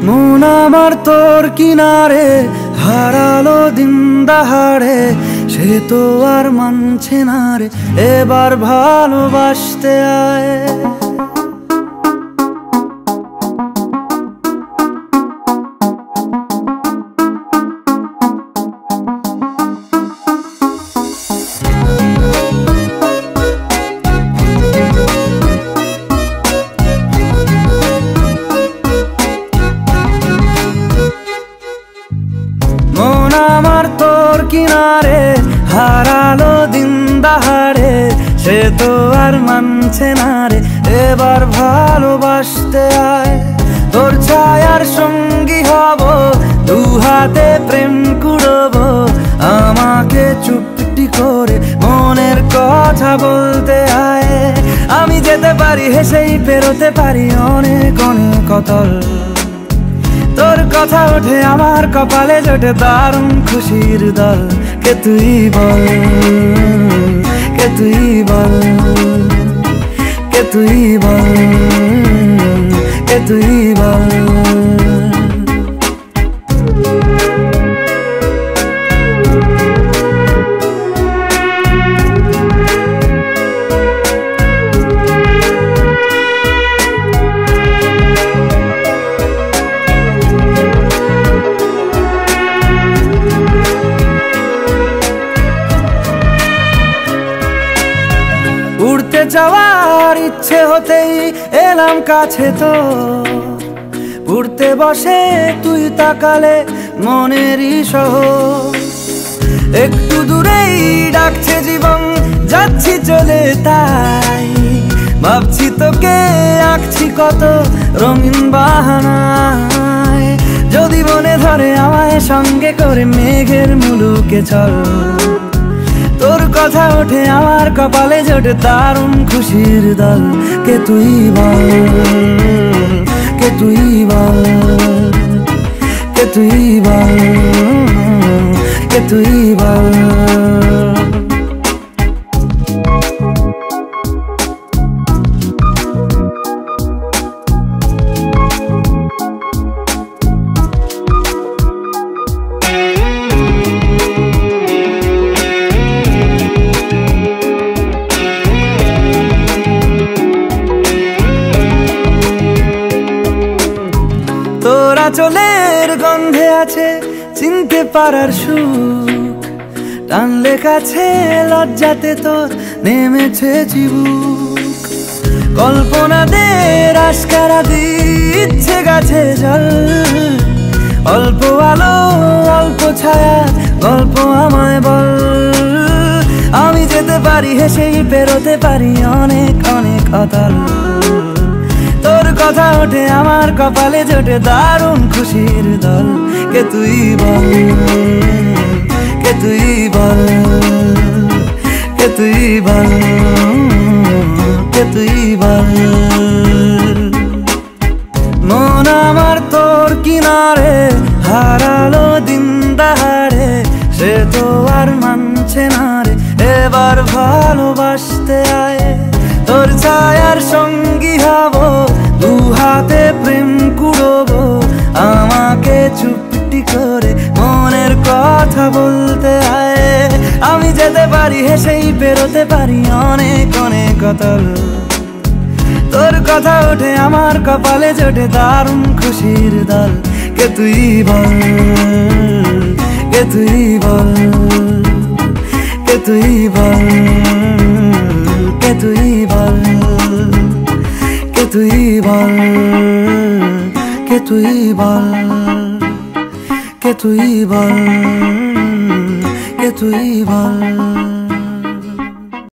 মন আমার তোর কিনারে হারালো দিন দাহাড়ে, সে তো আর মানছে না রে এবার ভালোবাসতে আয়। মন আমার তোর কিনারে হারালো দিন দাহাড়ে, সে তো আর মানছে না রে এবার ভালোবাসতে আয়। তোর ছায়ার সঙ্গী হব, দু হাতে প্রেম কুড়বো, আমাকে চুপটি করে মনের কথা বলতে আয়। আমি যেতে পারি হেসেই পেরোতে পারি অনেক অনেক অতল, তোর কথা ওঠে আমার কপালে জোটে দারুণ খুশির দল। কে তুই বল, কে তুই বল, কে তুই বল, কে তুই বল। উড়তে যাওয়ার ইচ্ছে হতেই এলাম কাছে তো, উড়তে বসে তুই তাকালে মনেরই শহর। একটু দূরেই ডাকছে জীবন, যাচ্ছি চলে তাই ভাবছি তোকে আঁকছি কত রঙিন বাহানায়। যদি মনে ধরে আমায় সঙ্গে করে মেঘের মুলুকে চল, তোর কথা ওঠে আমার কপালে জোটে দারুণ খুশির দল। কে তুই বল, কে তুই বল, কে তুই বল, কে তুই বল। তোরা চলের গন্ধে আছে চিনতে পারার সুখ, টানলে কাছে লজ্জাতে তোর নেমেছে চিবুক। কল্পনাদের আশকারা দিচ্ছে গাছে জল, অল্প আলো অল্প ছায়া গল্প আমায় বল। আমি যেতে পারি হেসেই পেরোতে পারি অনেক অনেক অতল, তোর কথা ওঠে আমার কপালে জোটে দারুণ খুশির দল। কে তুই বল, কে তুই বল, কে তুই বল, কে তুই বল। মন আমার তোর কিনারে হারালো দিন দাহাড়ে, সে তো আর মানছে না রে এবার ভালোবাসতে আয়। তোর ছায়ার সঙ্গী হব, দু হাতে প্রেম কুড়বো, আমাকে চুপটি করে মনের কথা বলতে আয়। আমি যেতে পারি হেসেই পেরোতে পারি অনেক অনেক অতল, তোর কথা ওঠে আমার কপালে জোটে দারুণ খুশির দল। কে তুই বল, কে তুই বল, কে তুই বল, কে তুই বল, কে তুই বল, কে তুই বল, কে তুই বল, কে তুই বল।